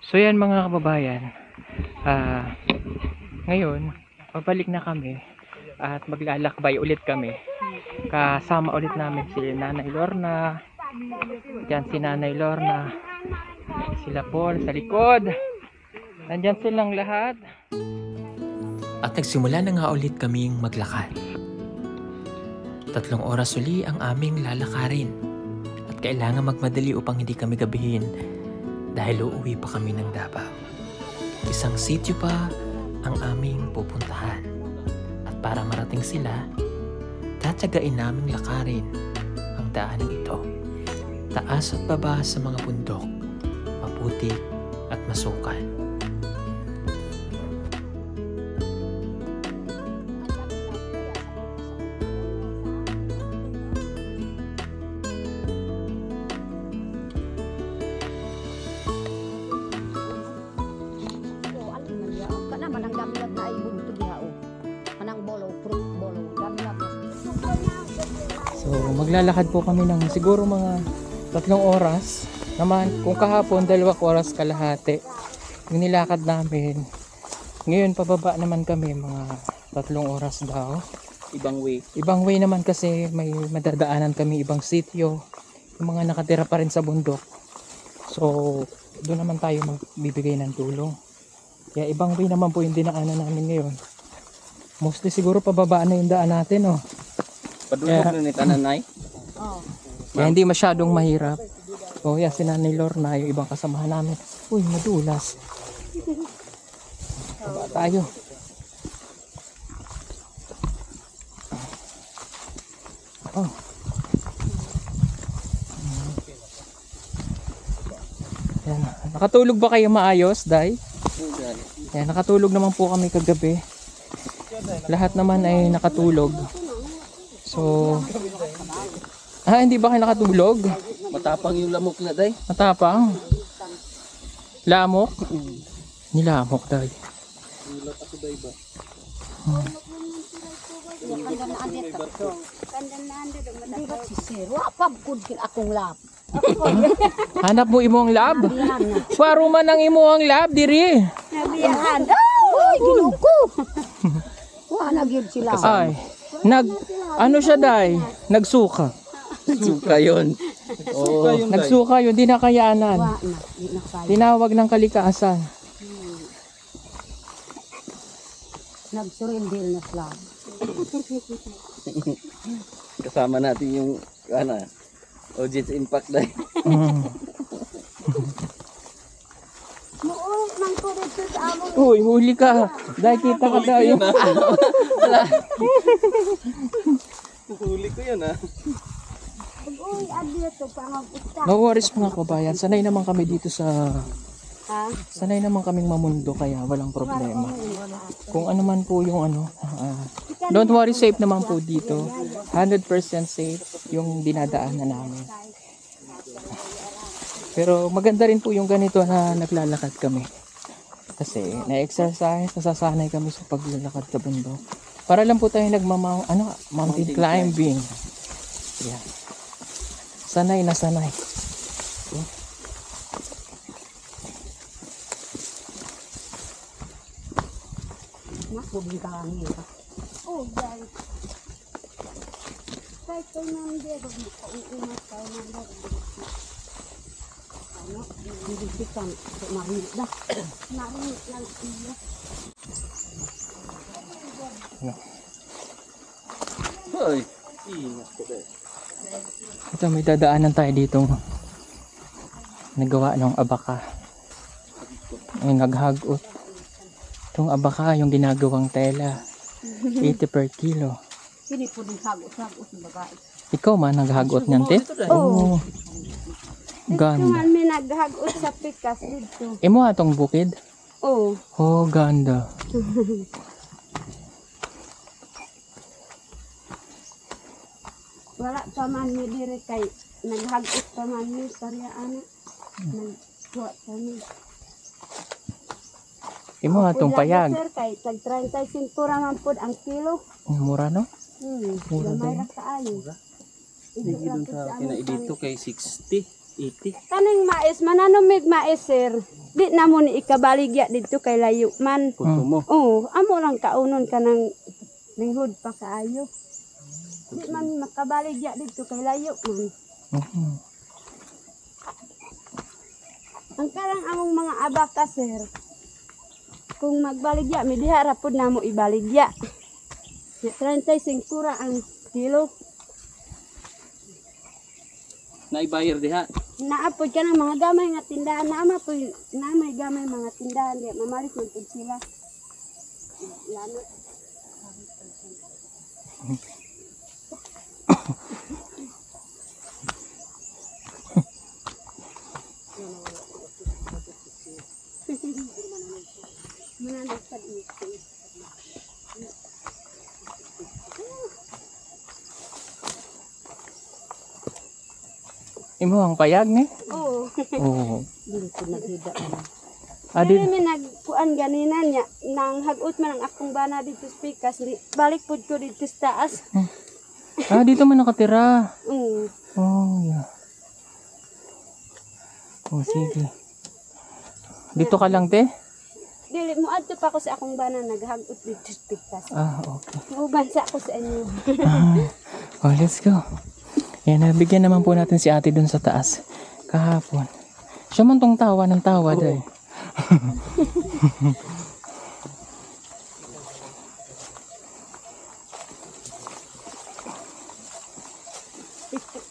So yan mga kababayan, ngayon pabalik na kami at maglalakbay ulit kami. Kasama ulit namin si Nanay Lorna. Diyan si Nanay Lorna, sila Paul sa likod. Nandyan silang lahat. At nagsimula na nga ulit kaming maglakad. 3 oras uli ang aming lalakarin. At kailangan magmadali upang hindi kami gabihin dahil uuwi pa kami ng Davao. Isang sitio pa ang aming pupuntahan. At para marating sila, tatsagain naming lakarin ang daanang ito. Taas at baba sa mga bundok, maputik at masukal. So maglalakad po kami ng siguro mga 3 oras naman. Kung kahapon 2 oras kalahati yung nilakad namin, ngayon pababa naman kami mga 3 oras daw. Ibang way naman kasi may madadaanan kami ibang sitio, yung mga nakatira pa rin sa bundok. So doon naman tayo magbibigay ng tulong. Kaya ibang way naman po yung dinaanan namin ngayon. Mostly siguro pababa na yung daan natin, oh. Padulog na ni Tananay? Oo. Kaya hindi masyadong mahirap. O yan, si Nanay Lorna, yung ibang kasamahan namin. Uy, madulas. Baba tayo. Oh. Yan. Nakatulog ba kayo maayos, Day? Yan, nakatulog naman po kami kagabi. Lahat naman ay nakatulog. So, hindi ba kayo nakatulog? Matapang yung lamok na, Day. Matapang? Lamok? Nilamok, Day. Nilat ako, Day ba? Hanap mo imong lab? Paro man ang imong lab, diri. Nabiyahan. Ay, ginuko. Wala gyud sila. Ay, ano siya, Day? Nagsuka. Suka yun. Oo. Nagsuka yun, di nakayanan. Tinawag ng kalikasan. Nagsurindil na sila. Kasama natin yung, Ojits Impact, Day. Muong nang turod sa among. Uy, huli ka. Day, kita ka tayo. Huli ko yun, Uy, adyo to pangag-usta. No worries mga kabayan. Sanay naman kami dito sa... Sanay naman kaming mamundo kaya walang problema. Kung ano man po yung don't worry, safe naman po dito. 100% safe yung dinadaanan namin. Pero maganda rin po yung ganito na naglalakad kami. Kasi na-exercise, nasasanay kami sa paglalakad sa bundok. Para lang po tayo mountain climbing. Yeah. Sanay na sanay. Nakubing ka ang iyo. Oh, guys. Kahit kayo namin dito, uumat tayo namin dito. Hindi sikan. Marinit na. Marinit lang iyo. Hoy, ingat ko, Day. Ito, may dadaanan tayo dito. Nagawa ng abaka. Ay, naghagot. Itong abaka, yung ginagawang tela. 80 per kilo. Sini po din sagot-sagot sa babae. Ikaw man naghagot niyan, te? Oo. Ganda. Man may naghagot sa pikas dito. Imo atong bukid? Oh. Oh, ganda. Wala pa man mi dire kay naghagot pa man mi karyaan. Nagkuha pa mi. Imo atong payag. Sir kay tag 35 ra man pud ang kilo. Mura, no? Mura Mura din. ra kaayo. Hindi dun sa kinaidito kay 60. Kaning mais mananumig mais sir. Di na mo ni ikabaligya dito kay layo man. Kutumo. Oo, amo lang kaunon ka ng linghod pa kaayo. Di man makabaligya dito kay layo man. Ang karang among mga abaka sir. Kung magbaligya, may diha rapod na mo ibaligya. 35 kura ang kilo. Naibayar diha. Naapod ka ng mga gamay nga tindahan. Naamay gamay mga tindahan. Di, mamalit mo po sila. Lalo. Mananag sa ito. Imo ang payag ni? Oo. Oo. Dili ko naghida. Adi, Dili mi nagkuan ganina niya. Nang hagot man ang akong bana dito sa pikas. Balik po ko dito sa taas. dito man nakatira. Oo. Yeah. Sige. Dito ka lang, te? Dili mo adto pa ako sa akong bana naghagot dito sa pikas. Okay. Uban sa ako sa inyo. Let's go. Yan, nabigyan naman po natin si ate dun sa taas. Kahapon. Siya man tong tawa ng tawa dahil.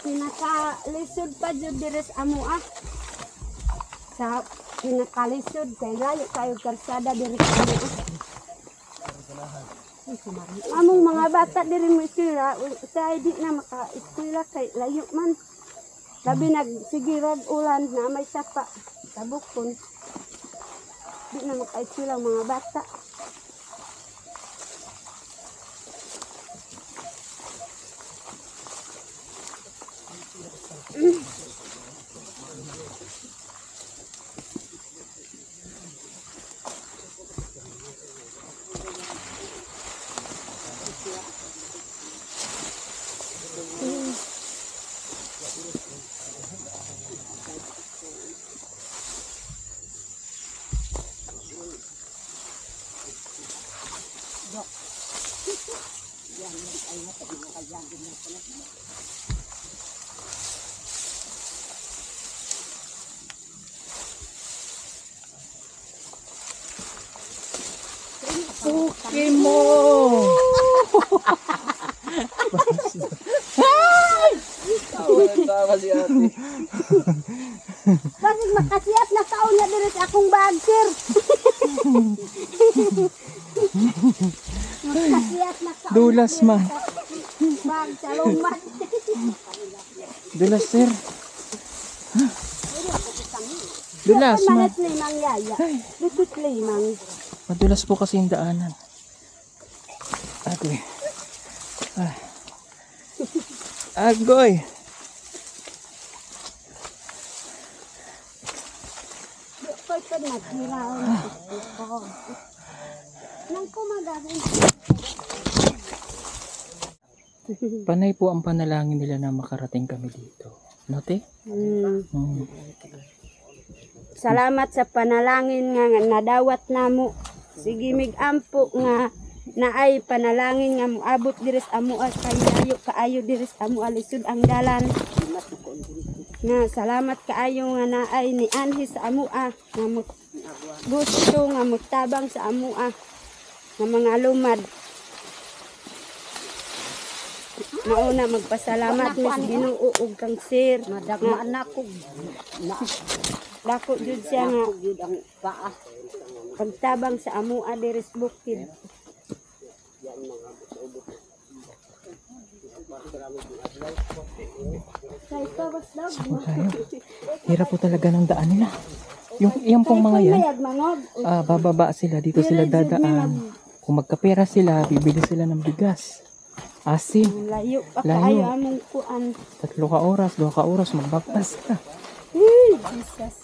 Pinakalisod pa dyan deres amo sa pinakalisod kay layo kayo karsada deres amo among mga bata diri mo eskwela sa di na maka-eskwela kay layo man labi nagsigirag ulan na may sapa sa bukon di na maka-eskwela ang mga bata. Okay mo! Tawa si ate. Bakit makasiyat na kaon na diri sa akong bag, sir? Makasiyat na kaon. Dulas man. Bag sa lumat. Dulas, sir. Dulas man. Malat limang yaya. Dito limang. Madulas po kasi yung daanan. Agoy. Agoy. Koy pa naghiraw. Nang kumagagawin. Panay po ang panalangin nila na makarating kami dito. No, te? Salamat sa panalangin nga nadawat namo. Sige migampo nga naay panalangin nga moabot diri sa amo kaayo diri sa amo alisod ang dalan. Na salamat kaayo nga naay ni anhi sa amo nga gusto nga mutabang sa amo nga mga lumad. Mauna magpasalamat mis Ginoo ug kang sir. Madagmaan ako. Dako jud siya nga ang paa. Pagtabang sa amo deres bukid. Hirap po talaga ng daan nila. Yung pong mga yan, bababa sila, dito sila dadaan. Kung magkapera sila, bibili sila ng bigas. Asin. Layo pa kayo among kuan. 3 ka oras, magbaktas ka. Jesus.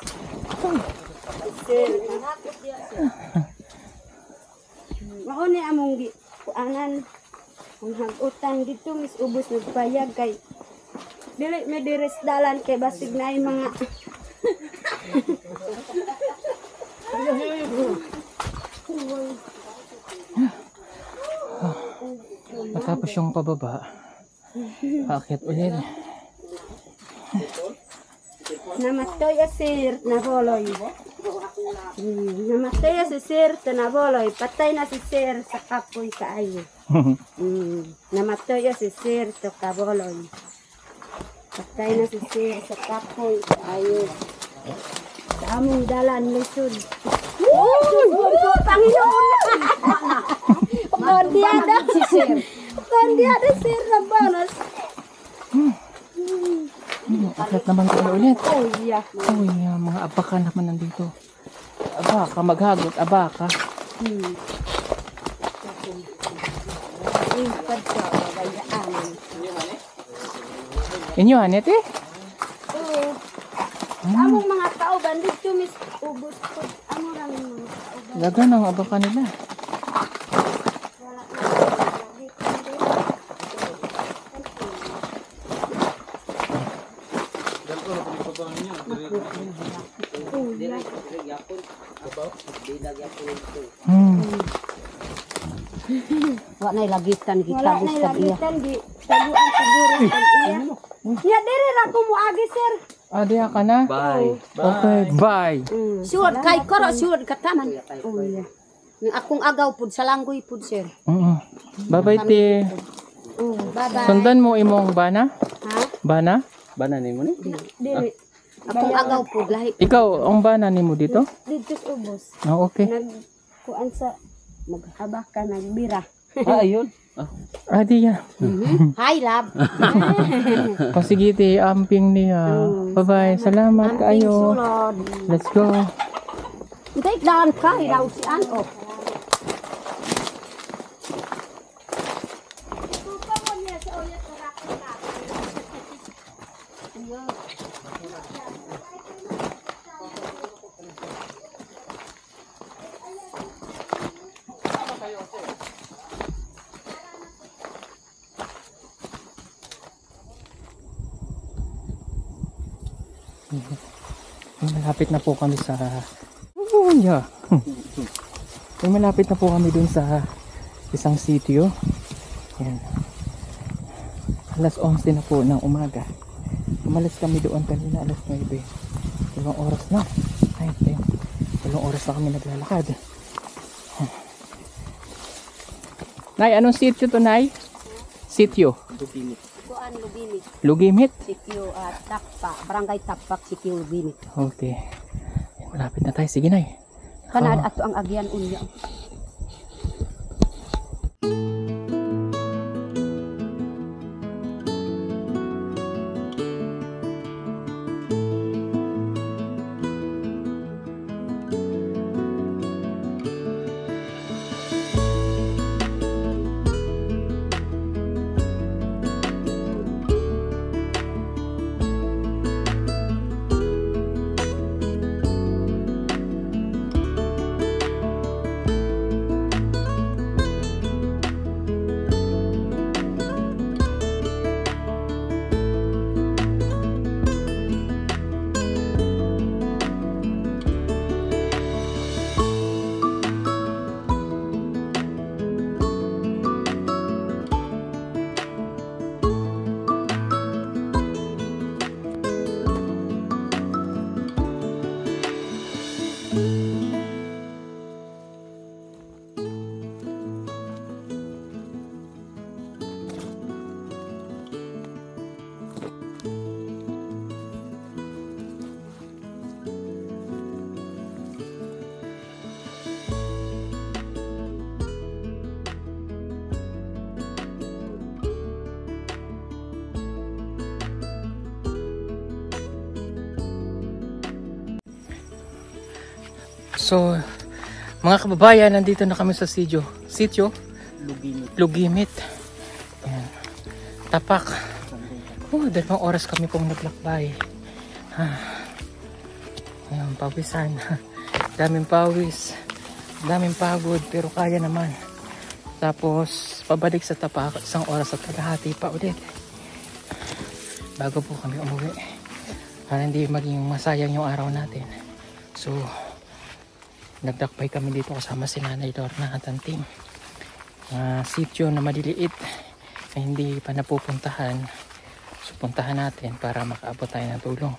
Mao ni among kuanan ang hagutan dito mis ubos nagpayag kay Dili may diris dalan kay basig na yung mga Matapos yung pababa, aakyat ulit. namatoy sir na boloy. Namatoy si sir na boloy. Patay na si sir sa kapoy kaayo. Namatoy si sir sa kaboloy. Patay na si sir sa kapoy kaayo. Sa among dalan lisod. Panginoon! Kondiada si sir. Kondiada sir na banas. Aakyat naman tayo ulit. Oh yeah. Uy, mga abaka naman nandito. Abaka, maghagot, abaka. Impad sa bagayaan. Inyo, Anet eh? Oo. Among mga tao bandit tumis ubos ko. Amo lang mga tao. Laga ng abaka nila. Wa na lagitan kita Wala na gusto iya. ilagitan di taguan siguro ang iya. Ya diri ra ko mo agi sir. Diya ka na? Bye. Okay, bye. Suod kay koro suod katanan. Oh iya. Ng akong agaw pud sa langgoy pud sir. Bye-bye, te. Bye-bye. Sundan mo imong bana? Ha? Bana? Bananin mo ni? Diri Akong agaw pud lahi. Ikaw, ang bana ni mo dito? dito sa ubos. Okay. Nagkuan sa maghabaka nagbira. Ayun. Diya. Hi love. O sige, te, amping niya. Bye-bye. Salamat kayo. Sulod. Let's go. Take down ka ilaw si ano. Malapit na po kami sa malapit na po kami dun sa isang sitio. Yan. Alas 11 na po ng umaga. Umalis kami doon kanina alas 9. 2 oras na. Ay, 2 oras na kami naglalakad. Nay, anong sitio to, Nay? Sitio? Kuan Lubini. Lugimit? Sikyo Tappa, Barangay Tapak Sikyo Lubini. Okay. Malapit na tayo. Sige, Nay. Kana ato ang agyan unya. So, mga kababayan, nandito na kami sa sitio. Lugimit. Ayan. Tapak. 2 oras kami pong naglakbay. Ayan, pawisan. Daming pawis. Daming pagod, pero kaya naman. Tapos, pabalik sa Tapak, 1 oras at kalahati pa ulit. bago po kami umuwi para hindi maging masayang yung araw natin. So nagdakbay kami dito kasama si Nanay Lorna at ang team. Sityo na maliliit na hindi pa napupuntahan, so puntahan natin para makaabot tayo ng tulong.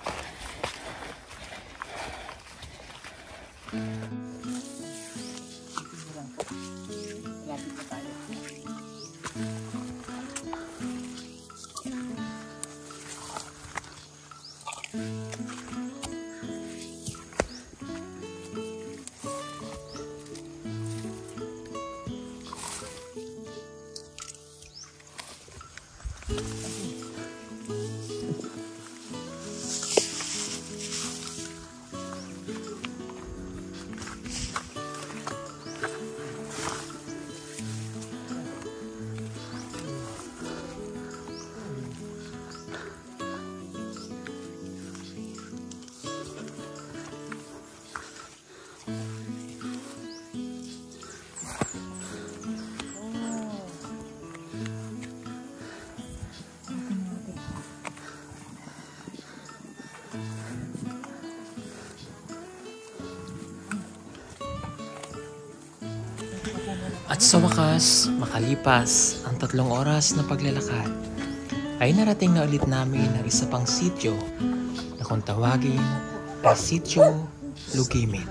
At sa wakas, makalipas ang 3 oras na paglalakad, ay narating na ulit namin ang isa pang sityo na kung tawagin ay Sityo Lugimit.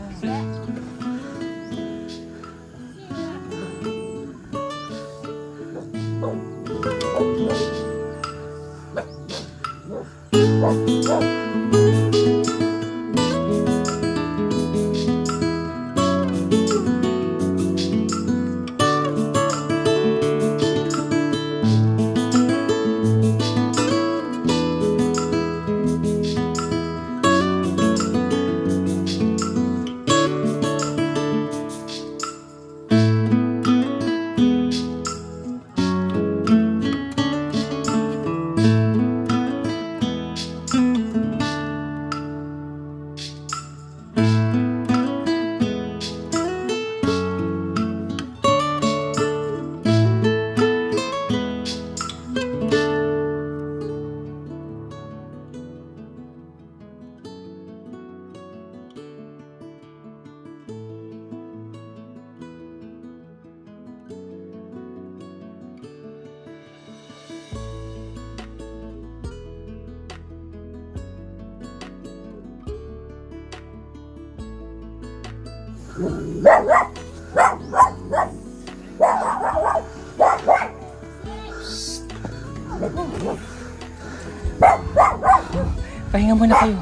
Pahinga muna kayo.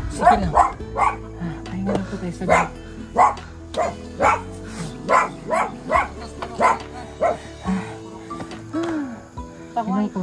Sige lang. Pahinga lang po tayo sa gabi. Pahinga po.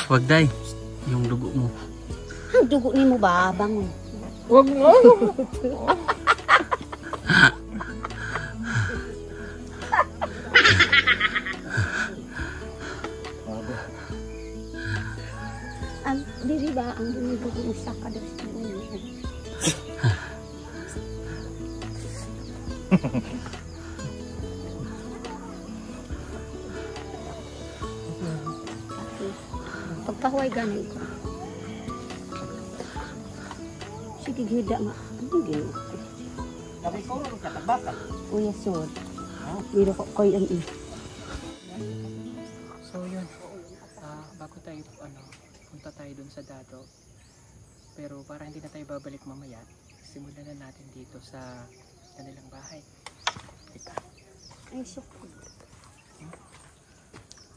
Wag day, yung dugo mo. Ang dugo ni mo ba, bangon? Huwag mo. Ang diri ba ang dugo mo sa kadas mo? Pagpahuay ganin ko. Sige, gida nga. Ano gino? Sabi ko, katabatan. Uya, sod. Miro ko koy ang So yun. Bago tayo punta tayo dun sa Dado. Pero para hindi na tayo babalik mamaya, simulan na natin dito sa kanilang bahay. Ika. Ay, sukod.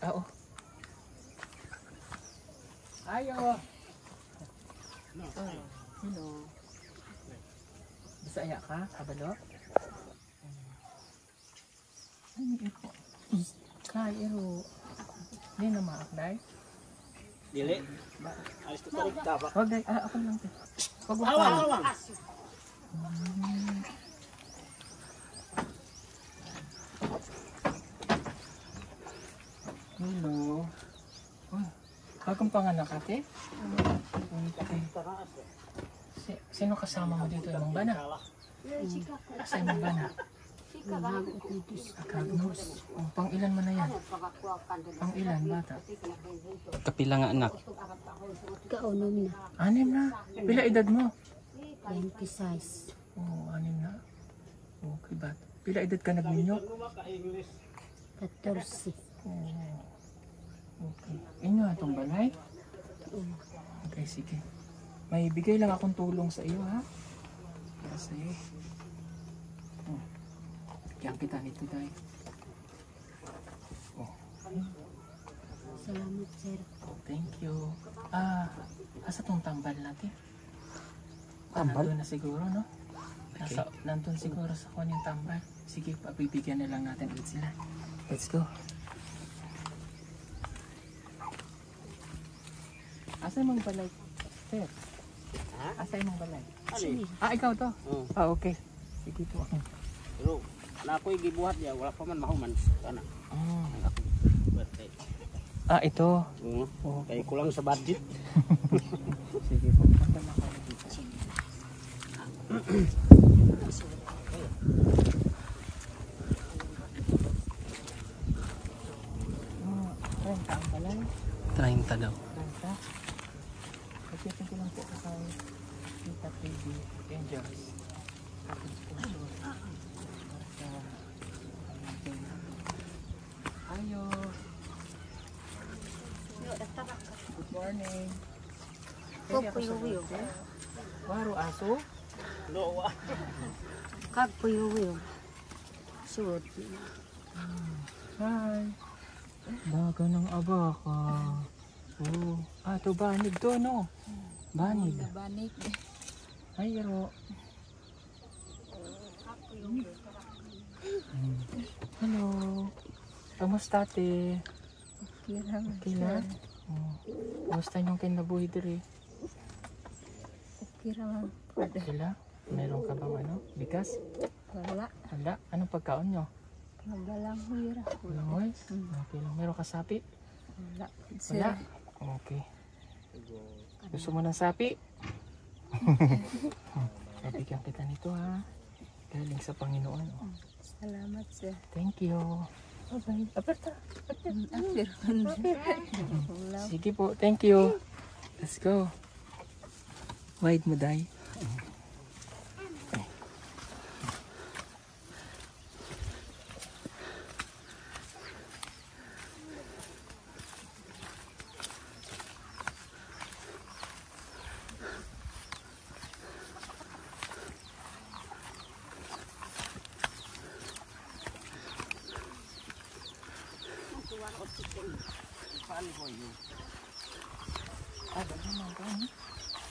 Oo. Ayo. Hello. Bisaya ka, kabalo? Ay, may iro. Kay, iro. Hindi na maakday. Dili. Alis ko tarik taba. Wag, day. Ako lang. Wag, wag. Awang. Hello. Uy, bagong panganak ate? Okay. Sino kasama mo dito? Imong bana? Asa imong bana? Agnos. Oh, pang ilan mo na yan? Pang ilan bata? Kapila nga anak. Kaunom na. 6 na. Pila edad mo? 26. Oh, 6 na. Okay, bata. Pila edad ka nagminyo? 14. Oh. Okay. Inyo atong balay? Okay, sige. May bigay lang akong tulong sa iyo, ha? Para sa iyo. Oh. Kaya kita nito, dahil. Oh. Salamat, sir. Thank you. Asa tong tambal natin? Tambal? Nandun na siguro, no? Nandun siguro sa kwan yung tambal. Sige, pabibigyan na lang natin ulit sila. Let's go. Asa mong balay? Sir? Asa mong balay? Ikaw to? Okay. Sige po. Pero, na ako'y gibuhat niya, wala pa man mahuman. Sana. Ito. Oo. Kaya kulang sa budget. Sige po. Punta na kayo dito. Renta ang balay. 30 daw. Renta. Pagkitin ko lang po kay Tita Baby Angels. Ating sponsor. Ayo. Good morning. Puyo-puyo. Waro aso? Kag puyo-puyo. Suot. Hi. Daga ng abaka. Oh. Ito banig to, no? Banig. Banik. Ayro. Hello. Kamusta ate? Okay lang? Oh. Kamusta yung kinabuhi diri? Okay lang. Okay lang? Meron ka bang ano? Bigas? Wala. Wala? Anong pagkaon nyo? Magalang huira. Uloy? Okay lang. Meron ka sapi? Wala. Wala? Okay. Gusto mo ng sapi? Bibigyan kita nito, ha? Galing sa Panginoon. Oh. Salamat, sir. Thank you. Bye-bye. Aperta. Sige po. Thank you. Let's go. Wide mo, Day.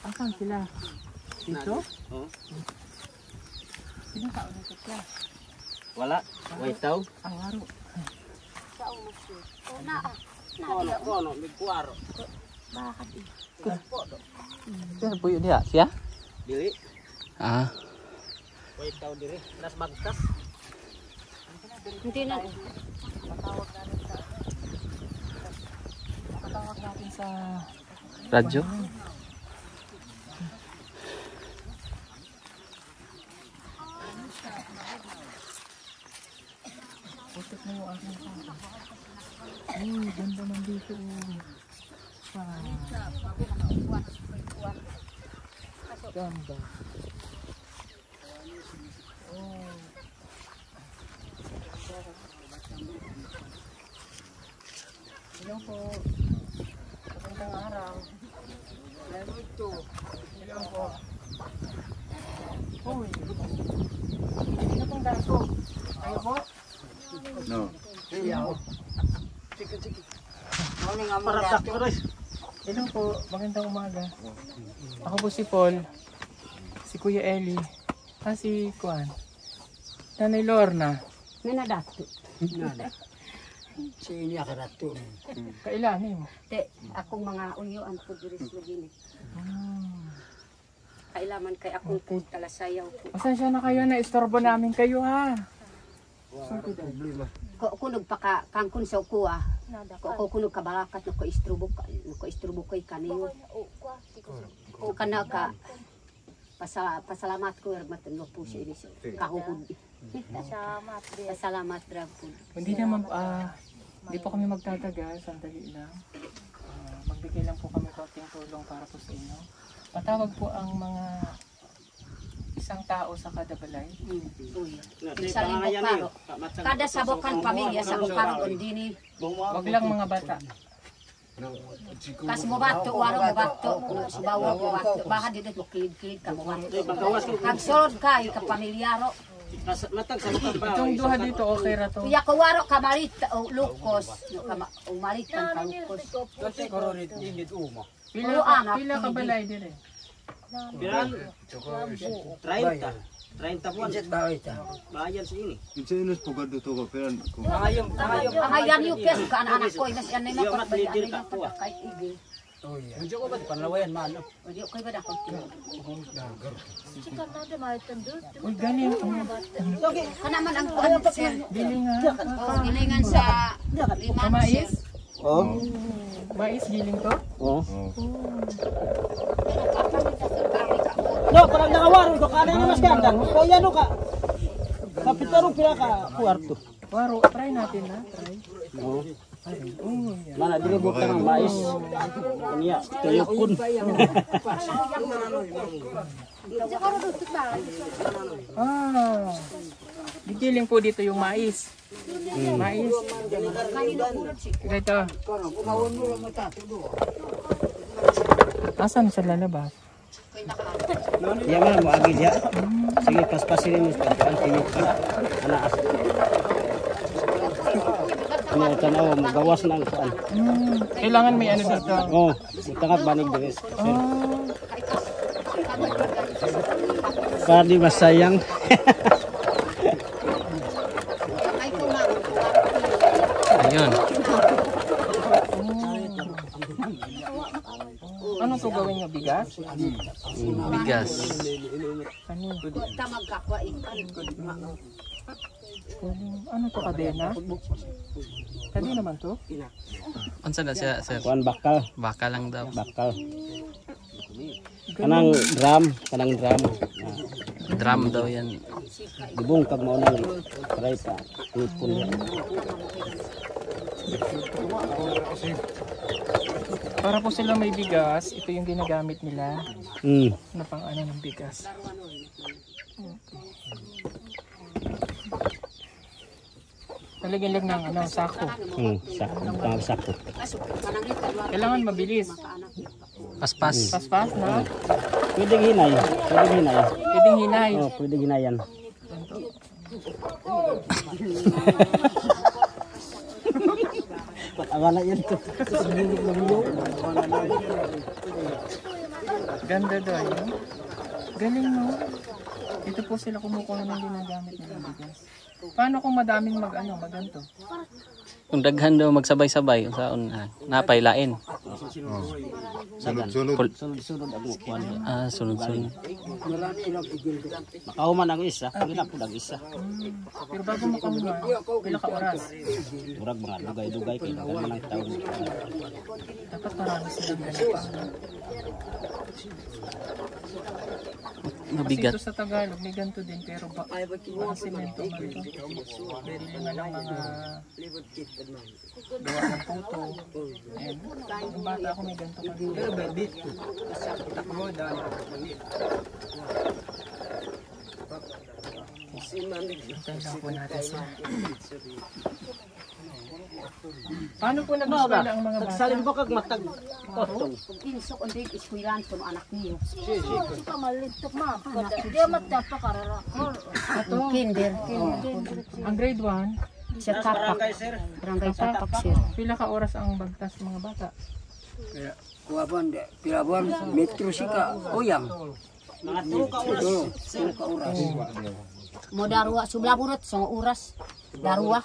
Asan sila? Dito? Oo. Sino ka ulit sila? Wala. Wait daw. Ang waro. Kono, may kuwaro. Sino po yun niya? Siya? Dili. Wait daw diri. Nas bagtas. Hindi na. Patawag natin sa Radyo? putik mo yung aking kanta. Ay, ganda man dito. Ganda. Oh. Hello po. Magandang araw. Hello po. Uy. Ano pong daso? Kayo po? No. Hello po. Magandang umaga. Ako po si Paul. Si Kuya Eli. Si Kuan. Nanay Lorna. Nanadato. Kailani mo? Te, akong mga uyuan po diri sa ginit. Kailaman kay akong po talasayaw po. Pasensya na kayo na istorbo namin kayo, ha. Ko kunog paka kangkon sa kuha. Ko kunog kabalakat no ko istrubok kay kaniyo. O kana ka pasalamat ko ermat no po siya ini kahukod. Pasalamat ra po. Hindi naman, hindi po kami magtatagal, sandali lang. Magbigay lang po kami konting tulong para po sa inyo. Patawag po ang mga isang tao sa kada balay. Saling bukaro. Kada sabokan pamilya sa bukaro dini. Wag lang mga bata. Kas mo bato, waro mo bato, subawa mo bato. Bahan dito mo kilid-kilid ka mo bato. Ang solod ka, ikapamilyaro. Itong duha dito, okay ra to. Kuya ko waro ka malit o lukos. Umalit ka lukos. Pila ka balay dire. Piran? 30 buwan. Bayan sa ini. Insenos pugado to ko pero Ang ayan yung peso ka anak ko. Mas yan na Iya mat lidir ka po. kahit igil. Medyo ko ba panlawayan man. Hindi ko ba dako. Uy, galing. Kana man ang ano sir. Gilingan. Gilingan sa limang Mais? Oh. Mais, giling to? Oh. No, parang nakawaron ko kana na mas ganda. Ko yan ka. Kapitaro pila ka kwarto. Waro, try natin na. Try. Oh. Mana dili butang ang mais. Kaniya tuyokon. Gigiling po dito yung mais. Mais. Dito. Asan sa lalabas? Ya man mo agi dia. Sige paspasin mo sa tingin ka. Anaas. Ano tanaw magawas na ang kuan. Kailangan may ano dito. Oh, utangat banig diri. Para di masayang. Ayun. Ano to gawin nyo? Bigas? Bigas. Ano? tamag kakwa Ano to, kadena? Kadena man to? Unsa na siya, sir? Kuan bakal, Baka lang daw. bakal. Kanang drum. Drum daw yan. Dibong kag mao nang try pa. Ipon yan. Para po sila may bigas, ito yung ginagamit nila na pang ano ng bigas. Talagyan lang ng ano, sako. Sako, pang sako. Kailangan mabilis. Paspas. Paspas na. Pwedeng hinay, Pwedeng hinay. Oh, pwedeng hinayan. Awala yan to. Ganda doon. Galing no. Ito po sila kumukuha ng ginagamit nila bigas. Paano kung madaming maganto? Kung daghan daw magsabay-sabay saon napaylain. sunod-sunod. Sunod-sunod ang kuan. Sunod-sunod. Makauman ang isa, pagina po ang isa. Pero bago mo kamuha, pila ka oras? Murag mga dugay-dugay kay daghan man ang taon. Dapat marami silang ganito. Mabigat. Kasi ito sa Tagalog, may ganito din, pero mga semento man ito. Bili nga ng mga gawa ng puto. And yung bata ako may ganito man. Hintayin lang po natin siya. Paano po nag-eskwela ang mga bata? Salin ko kag matag kotong. Kung insok ang big iskwilan sa anak niyo. Kinder. Ang grade 1, Sa tapak. Barangay tapak sir. pila ka oras ang bagtas mga bata? Kuapan pirabuan metro sika oyang. Mga 2 ka oras. Mo darwa subla burot song oras. Darwa.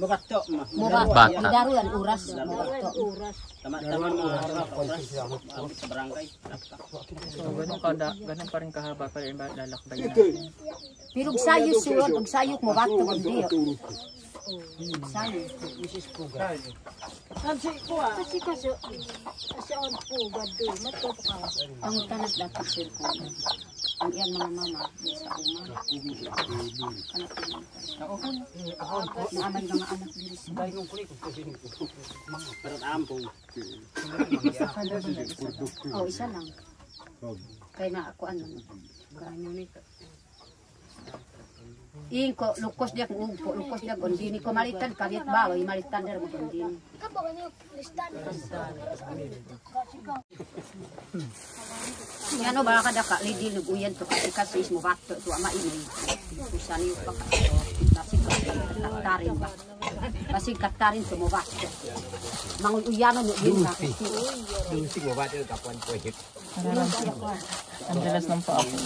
Mugato ma. Bata. Daruan oras. Oras. Tama-tama oras. Sa barangay. So, ganun pa rin kahaba pa rin lalakbay natin. Pero sayo suod, ug sayok mo bato ang diyo. Sayo. Mrs. Puga. Kasi on Puga do matop ka. Ang tanas dapat sir ko. Ang iyang mga mama sa uma. Naman mga anak diri sa Dahil nung kulit ko pero ampong. Oh, isa lang. Kaya na ako ano. Kanyo ni Inko lukos dia ko lukos dia gondini ko malitan kariet balo malitan der mo gondini. Ano ba kada ka lidi luguyan to kasi kasi mo bato to ama ini. Kusani pa ka. Kasi katarin ba. Kasi katarin to mo bato. Manguyano no din na. Sige, ba't yung kapuan ko hit? Ang dalas ng paa ko.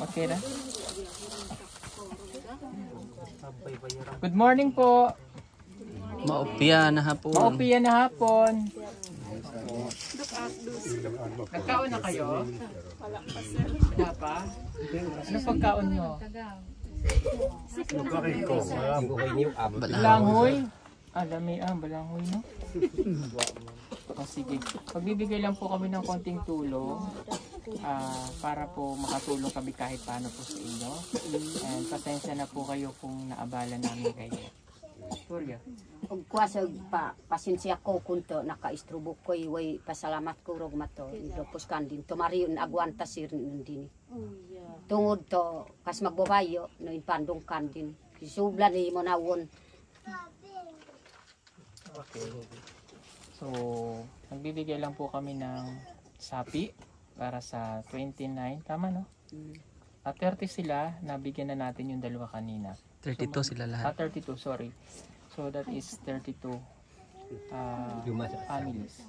Okay na. Good morning po. Maupya na hapon. Maupya na hapon. Nagkaon na kayo? Wala pa? Ano pagkaon nyo? Balanghoy? Alami balanghoy no? O sige, pagbibigay lang po kami ng konting tulong para po makatulong kami kahit paano po sa inyo. And pasensya na po kayo kung naabala namin kayo. Julia. Ug kuasa pasensya ko kunto naka-istrubok ko way pasalamat ko rog mato. Lopos kandin tumariyon agwanta sir nindini. Tungod to kas magbabayo no impandong kandin. Subla ni mo nawon. Okay. So, nagbibigay lang po kami ng sapi para sa 29. Tama, no? At 30 sila, nabigyan na natin yung dalawa kanina. 32 sila lahat. 32, sorry. So, that is 32 families.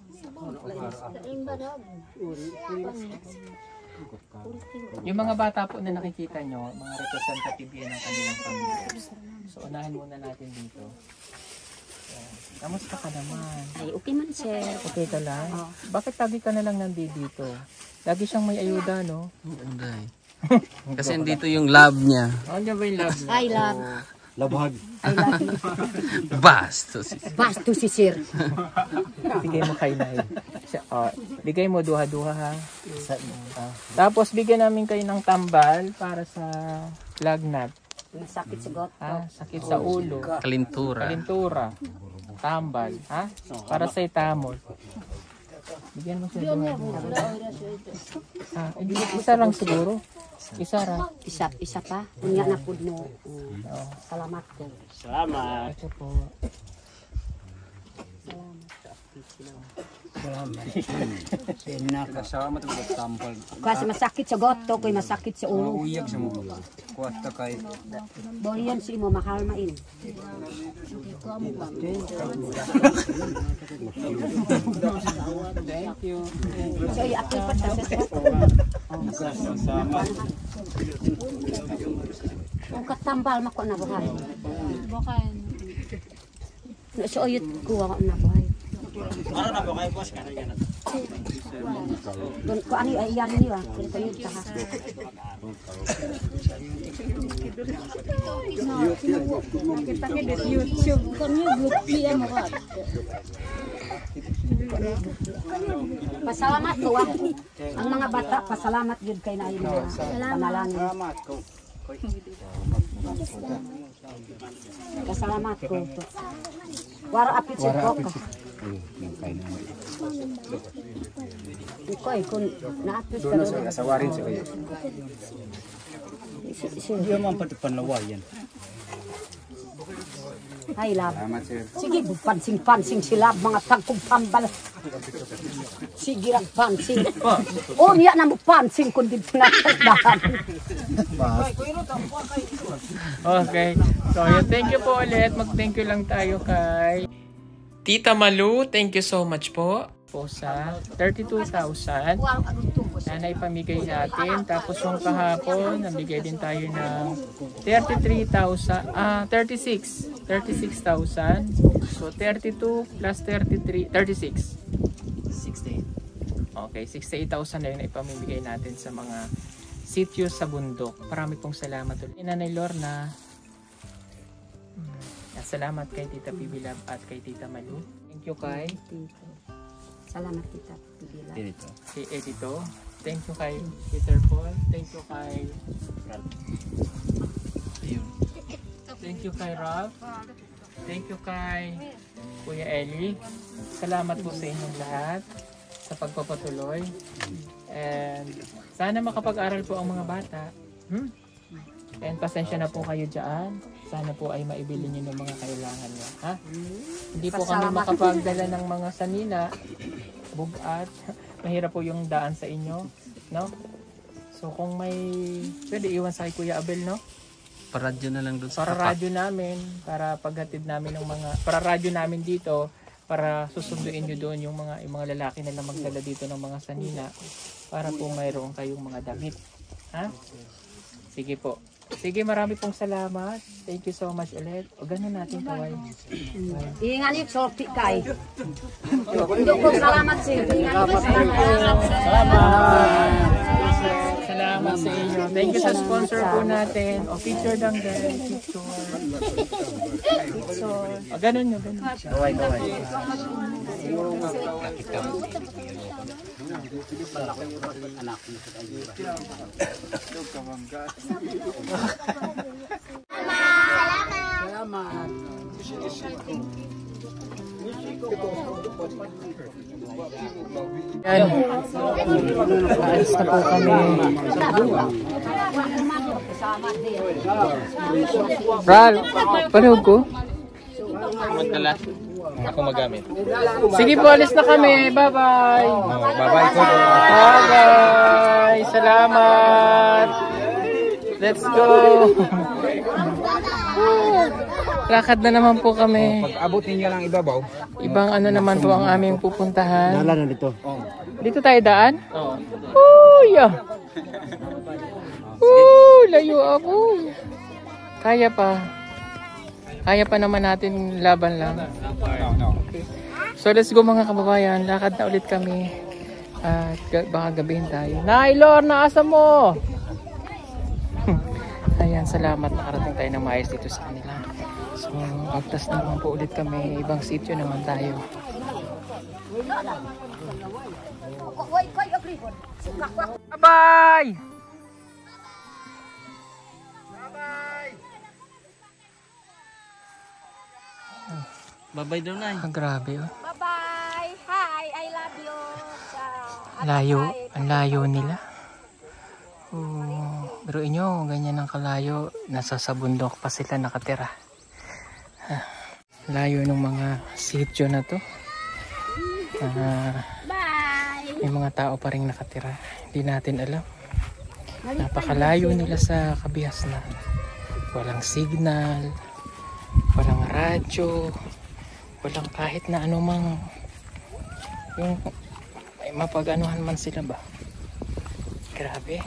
Yung mga bata po na nakikita nyo, mga representative yan ng kanilang pamilya. So, unahin muna natin dito. Kamusta ka naman? Ay, okay man sir. Okay ka lang? Bakit lagi ka na lang nandito? Lagi siyang may ayuda, no? Unday. Kasi dito yung lab niya. Ano ba yung love niya? I love. Labhag. I love you. Basto Si sir. Bigay mo kay Nay. Bigay mo duha-duha ha. Tapos bigyan namin kayo ng tambal para sa lagnat. Yung sakit sa got. Sakit sa ulo. Kalintura. Tambal. Para sa itamol. Bigyan mo siya duha-duha. Isa lang siguro. Isa pa. Unya na pud mo. Salamat ko. Salamat. Ito po. Kasama ito magtampal. Kasi masakit sa goto, ko'y masakit sa ulo. Uyag sa mga. Kuwasta kay. Boyan si mo mahalmain. Thank you. So, i-apil pa siya sa kung katambal mako na buhay. So, yun kuha na buhay. Ano na ba kayo boss? Kung ano ay iyan niyo kita yun ka ha. YouTube. Kami group mo ka. Pasalamat ko ang mga bata, pasalamat yun kay na yun. Panalangin. Salamat ko. Pasalamat ko. Wara apit si ko. Ikoy kun naapit ka rin. Kasawarin siya kayo. Hindi naman pati panlawayan. Ay lab. Salamat sir. Sige pansing sila mga tangkong pambal. Sige rak pansing. Oh niya na mo pansing kun dito na dahan. Okay. So, thank you po ulit. Mag-thank you lang tayo kay Tita Malu. Thank you so much po. Po sa 32,000. na naipamigay natin. Tapos yung kahapon, nabigay din tayo ng 36,000. So 32 plus 33, 36. 68. Okay, 68,000 na yung naipamimigay natin sa mga sityo sa bundok. Marami pong salamat ulit. Nanay Lorna, salamat kay Tita Pibilab at kay Tita Malu. Thank you kay Salamat kita, Pibilab. Dito. si Edito. Thank you kay Peter Paul. Thank you kay Thank you kay Rob. Thank you kay Kuya Eli. Salamat po sa inyong lahat sa pagpapatuloy. And sana makapag-aral po ang mga bata. And pasensya na po kayo dyan. Sana po ay maibili niyo ng mga kailangan niya. Ha? Hindi po kami makapagdala ng mga sanina, bugat. Mahirap po yung daan sa inyo. No? So kung may pwede iwan sa kay Kuya Abel, no? Paradyo na lang doon sa Para radyo namin, para paghatid namin ng mga, para radyo namin dito, para susunduin nyo doon yung mga lalaki na lang magdala dito ng mga sanina para po mayroon kayong mga damit. Ha? Sige po. Sige, marami pong salamat. Thank you so much ulit. O ganun natin kaway. Ingan yung sorti kay. Hindi ko salamat sa iyo. Salamat sa inyo. Thank you sa sponsor po natin. O picture lang din. Picture. O ganun nyo, ganun. Kaway. Yan. Alis na po kami. Ral, panood ko? Magdala. Ako magamit. Sige po, alis na kami. Bye-bye. Bye-bye po. Bye-bye. Salamat. Let's go. Lakad na naman po kami. Pag-abot ninyo lang ibabaw. Ibang ano naman po ang aming pupuntahan. Nala na dito. Dito tayo daan? Oo. Yeah. Layo ako. Kaya pa. Kaya pa naman natin laban lang. Okay. So let's go mga kababayan. Lakad na ulit kami. At baka gabihin tayo. Nailor, naasa mo? Ayan, salamat. Nakarating tayo ng maayos dito sa kanila. So, agtas naman po ulit kami. Ibang sityo naman tayo. Bye-bye! Bye-bye daw na. Grabe oh. Bye-bye. Hi, I love you. Layo. Ang layo nila. Pero inyo, ganyan ang kalayo. Nasa sa bundok pa sila nakatira. Layo ng mga sityo na to. Bye. May mga tao pa rin nakatira. Hindi natin alam. Napakalayo nila sa kabihasnan. Walang signal. Walang radyo. Walang kahit na anumang yung may mapag-anuhan man sila ba. Grabe.